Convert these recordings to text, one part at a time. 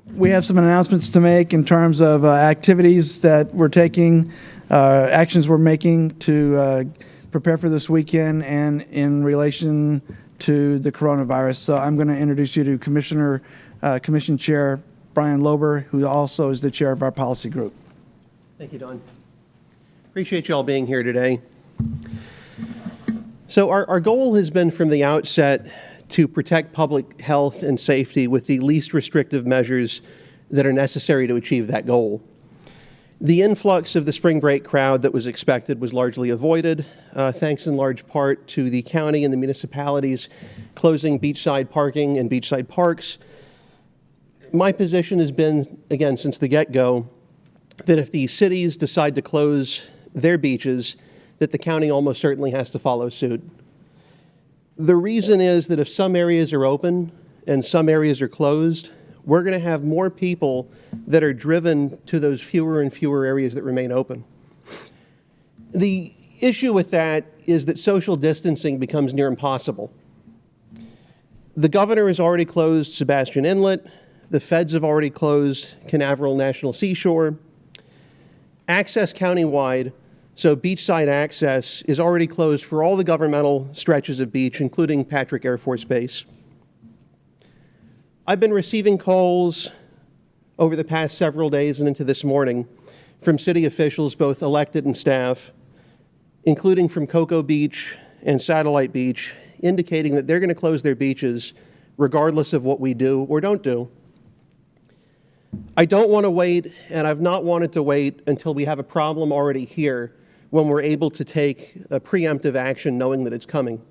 We have some announcements to make in terms of activities that we're taking, actions we're making to prepare for this weekend and in relation to the coronavirus. So I'm going to introduce you to Commission Chair Brian Lober, who also is the chair of our policy group. Thank you, Don. Appreciate you all being here today. So our goal has been from the outset to protect public health and safety with the least restrictive measures that are necessary to achieve that goal. The influx of the spring break crowd that was expected was largely avoided, thanks in large part to the county and the municipalities closing beachside parking and beachside parks. My position has been, again, since the get-go, that if the cities decide to close their beaches, that the county almost certainly has to follow suit. The reason is that if some areas are open and some areas are closed, we're going to have more people that are driven to those fewer and fewer areas that remain open. The issue with that is that social distancing becomes near impossible. The governor has already closed Sebastian Inlet. The feds have already closed Canaveral National Seashore. Access countywide, so beachside access, is already closed for all the governmental stretches of beach, including Patrick Air Force Base. I've been receiving calls over the past several days and into this morning from city officials, both elected and staff, including from Cocoa Beach and Satellite Beach, indicating that they're going to close their beaches regardless of what we do or don't do. I don't want to wait, and I've not wanted to wait until we have a problem already here when we're able to take a preemptive action knowing that it's coming.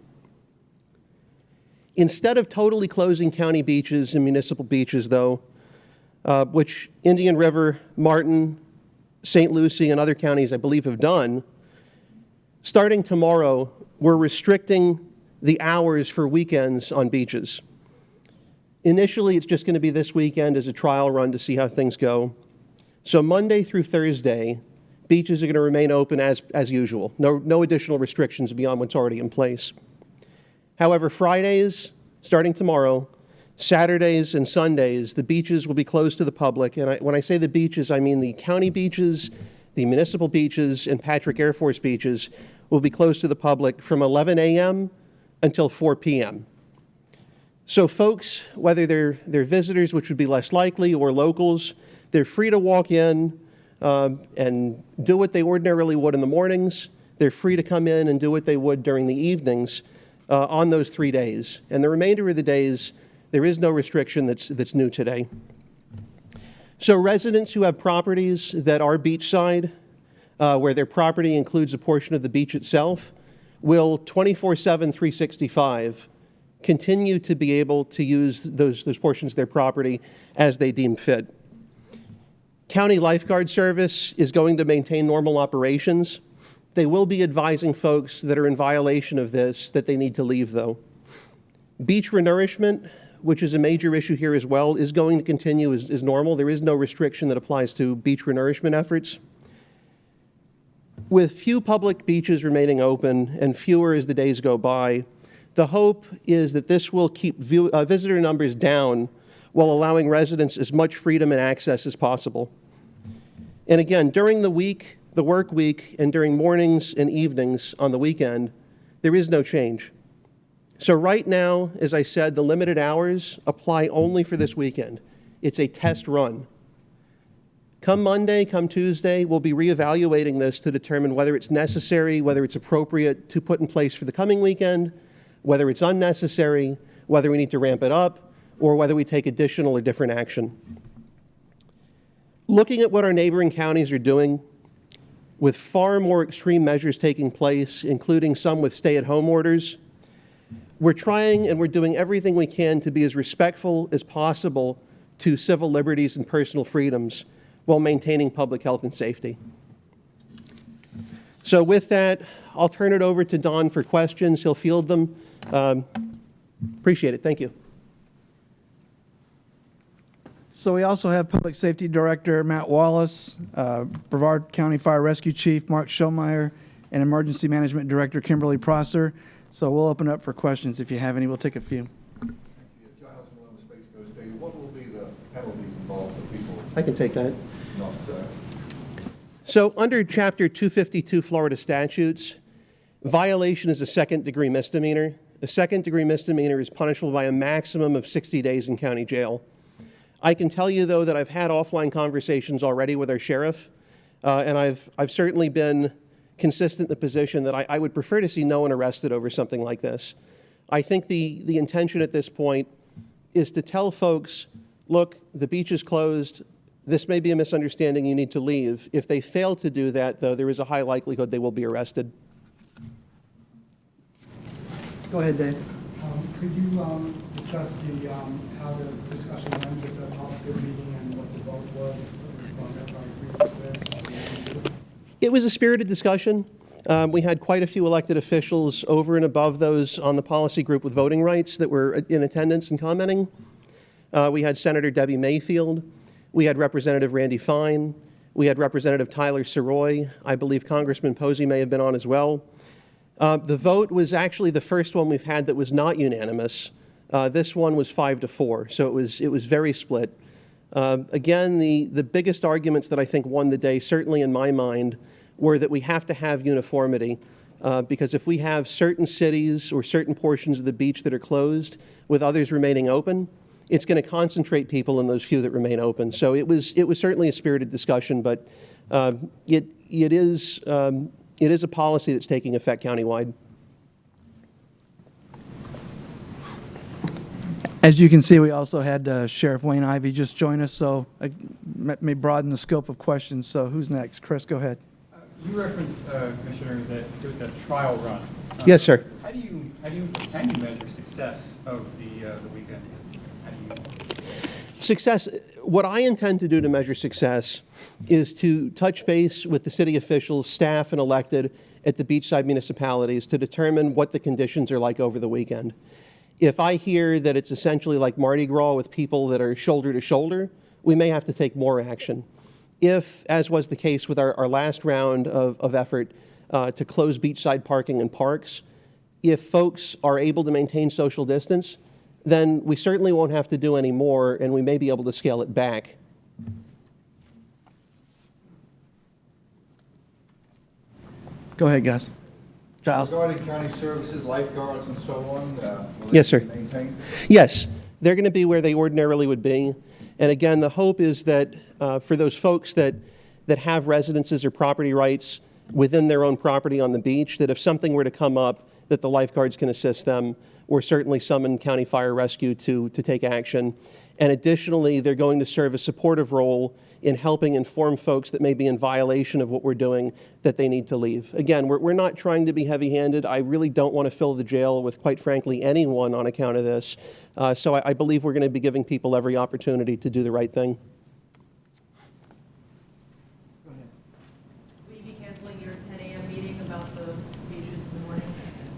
Instead of totally closing county beaches and municipal beaches, though, which Indian River, Martin, St. Lucie, and other counties, I believe, have done, starting tomorrow, we're restricting the hours for weekends on beaches. Initially, it's just going to be this weekend as a trial run to see how things go. So Monday through Thursday, beaches are going to remain open as usual. No additional restrictions beyond what's already in place. However, Fridays, starting tomorrow, Saturdays and Sundays, the beaches will be closed to the public. And when I say the beaches, I mean the county beaches, the municipal beaches, and Patrick Air Force beaches will be closed to the public from 11 a.m. until 4 p.m. So folks, whether they're visitors, which would be less likely, or locals, they're free to walk in and do what they ordinarily would in the mornings. They're free to come in and do what they would during the evenings on those 3 days. And the remainder of the days, there is no restriction that's new today. So residents who have properties that are beachside, where their property includes a portion of the beach itself, will 24/7, 365 continue to be able to use those portions of their property as they deem fit. County Lifeguard Service is going to maintain normal operations. They will be advising folks that are in violation of this that they need to leave, though. Beach renourishment, which is a major issue here as well, is going to continue as normal. There is no restriction that applies to beach renourishment efforts. With few public beaches remaining open and fewer as the days go by, the hope is that this will keep visitor numbers down while allowing residents as much freedom and access as possible. And again, during the week, the work week, and during mornings and evenings on the weekend, there is no change. So right now, as I said, the limited hours apply only for this weekend. It's a test run. Come Monday, come Tuesday, we'll be reevaluating this to determine whether it's necessary, whether it's appropriate to put in place for the coming weekend, whether it's unnecessary, whether we need to ramp it up, or whether we take additional or different action. Looking at what our neighboring counties are doing, with far more extreme measures taking place, including some with stay-at-home orders, we're trying and we're doing everything we can to be as respectful as possible to civil liberties and personal freedoms while maintaining public health and safety. So with that, I'll turn it over to Don for questions. He'll field them. Appreciate it. Thank you. So we also have Public Safety Director Matt Wallace, Brevard County Fire Rescue Chief Mark Schomeyer, and Emergency Management Director Kimberly Prosser. So we'll open up for questions if you have any. We'll take a few. Thank you. Giles Malone, Space Coast Day. What will be the penalties involved for people I can take that. not, So under Chapter 252 Florida statutes, violation is a second-degree misdemeanor. A second-degree misdemeanor is punishable by a maximum of 60 days in county jail. I can tell you, though, that I've had offline conversations already with our sheriff, and I've certainly been consistent in the position that I would prefer to see no one arrested over something like this. I think the intention at this point is to tell folks, look, the beach is closed. This may be a misunderstanding. You need to leave. If they fail to do that, though, there is a high likelihood they will be arrested. Go ahead, Dave. Could you discuss how the discussion went with the policy meeting and what the vote was? It was a spirited discussion. We had quite a few elected officials over and above those on the policy group with voting rights that were in attendance and commenting. We had Senator Debbie Mayfield. We had Representative Randy Fine. We had Representative Tyler Soroy. I believe Congressman Posey may have been on as well. The vote was actually the first one we've had that was not unanimous. This one was 5-4, so it was very split. Again, the biggest arguments that I think won the day, certainly in my mind, were that we have to have uniformity, because if we have certain cities or certain portions of the beach that are closed with others remaining open, it's going to concentrate people in those few that remain open. So it was certainly a spirited discussion, but it is a policy that's taking effect countywide. As you can see, we also had Sheriff Wayne Ivey just join us, so I may broaden the scope of questions. So who's next? Chris, go ahead. You referenced, Commissioner, that there was a trial run. Yes, sir. Can you measure success of the weekend? How do you? Success, what I intend to do to measure success is to touch base with the city officials, staff, and elected at the beachside municipalities to determine what the conditions are like over the weekend. If I hear that it's essentially like Mardi Gras with people that are shoulder to shoulder, we may have to take more action. If, as was the case with our last round of effort to close beachside parking and parks, if folks are able to maintain social distance, then we certainly won't have to do any more, and we may be able to scale it back. Go ahead, guys. Giles. regarding county services, lifeguards and so on, will Yes, they sir. be maintained? Yes, they're going to be where they ordinarily would be. And again, the hope is that for those folks that have residences or property rights within their own property on the beach, that if something were to come up, that the lifeguards can assist them, or certainly summon County Fire Rescue to take action. And additionally, they're going to serve a supportive role in helping inform folks that may be in violation of what we're doing that they need to leave. Again, we're not trying to be heavy-handed. I really don't want to fill the jail with, quite frankly, anyone on account of this. So I believe we're going to be giving people every opportunity to do the right thing. Will you be canceling your 10 a.m. meeting about the beaches in the morning?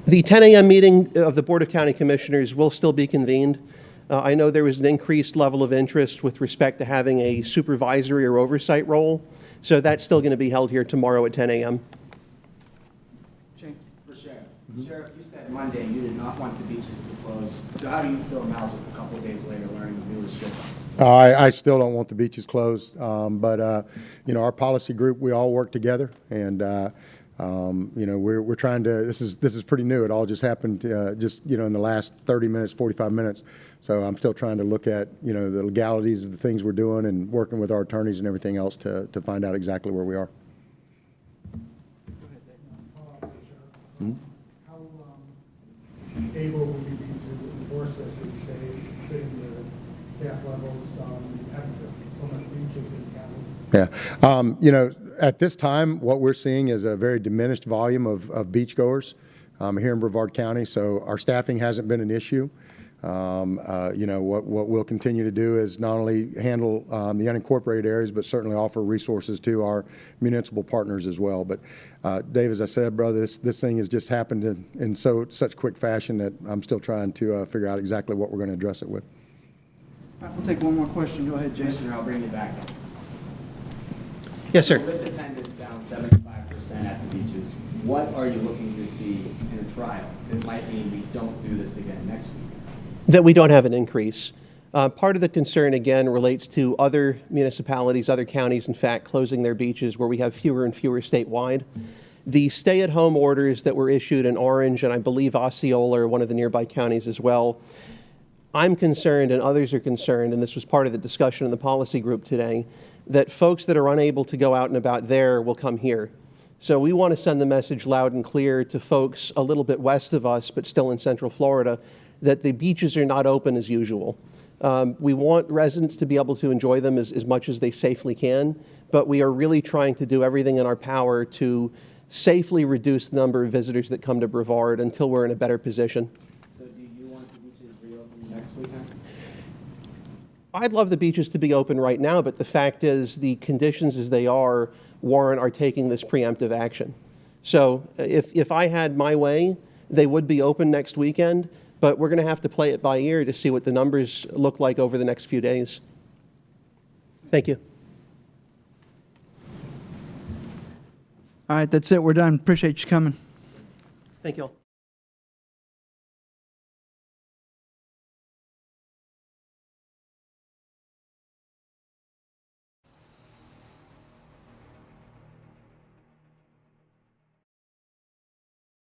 The 10 a.m. meeting of the Board of County Commissioners will still be convened. I know there was an increased level of interest with respect to having a supervisory or oversight role, so that's still going to be held here tomorrow at 10 a.m. For Sheriff. Sheriff, you said Monday you did not want the beaches to close. So how do you feel now, just a couple of days later, learning the new restrictions? I still don't want the beaches closed, but our policy group, we all work together, and we're trying to. This is pretty new. It all just happened in the last 30 minutes, 45 minutes. So I'm still trying to look at the legalities of the things we're doing and working with our attorneys and everything else to find out exactly where we are. How able will you be to enforce this? Would you say, setting the staff levels, having so much beaches in county? Yeah. At this time, what we're seeing is a very diminished volume of beachgoers here in Brevard County. So our staffing hasn't been an issue. What we'll continue to do is not only handle the unincorporated areas, but certainly offer resources to our municipal partners as well. But Dave, as I said, brother, this thing has just happened in such quick fashion that I'm still trying to figure out exactly what we're going to address it with. We'll take one more question. Go ahead, Jason. Commissioner, I'll bring you back. Yes, sir. With attendance down 75% at the beaches, what are you looking to see in a trial that might mean we don't do this again next week? That we don't have an increase. Part of the concern, again, relates to other municipalities, other counties, in fact, closing their beaches where we have fewer and fewer statewide. The stay-at-home orders that were issued in Orange, and I believe Osceola or one of the nearby counties as well, I'm concerned and others are concerned, and this was part of the discussion in the policy group today, that folks that are unable to go out and about there will come here. So we want to send the message loud and clear to folks a little bit west of us, but still in Central Florida, that the beaches are not open as usual. We want residents to be able to enjoy them as much as they safely can, but we are really trying to do everything in our power to safely reduce the number of visitors that come to Brevard until we're in a better position. So do you want the beaches reopened next weekend? I'd love the beaches to be open right now, but the fact is the conditions as they are warrant our taking this preemptive action. So if I had my way, they would be open next weekend, but we're going to have to play it by ear to see what the numbers look like over the next few days. Thank you. All right, that's it. We're done. Appreciate you coming. Thank you all.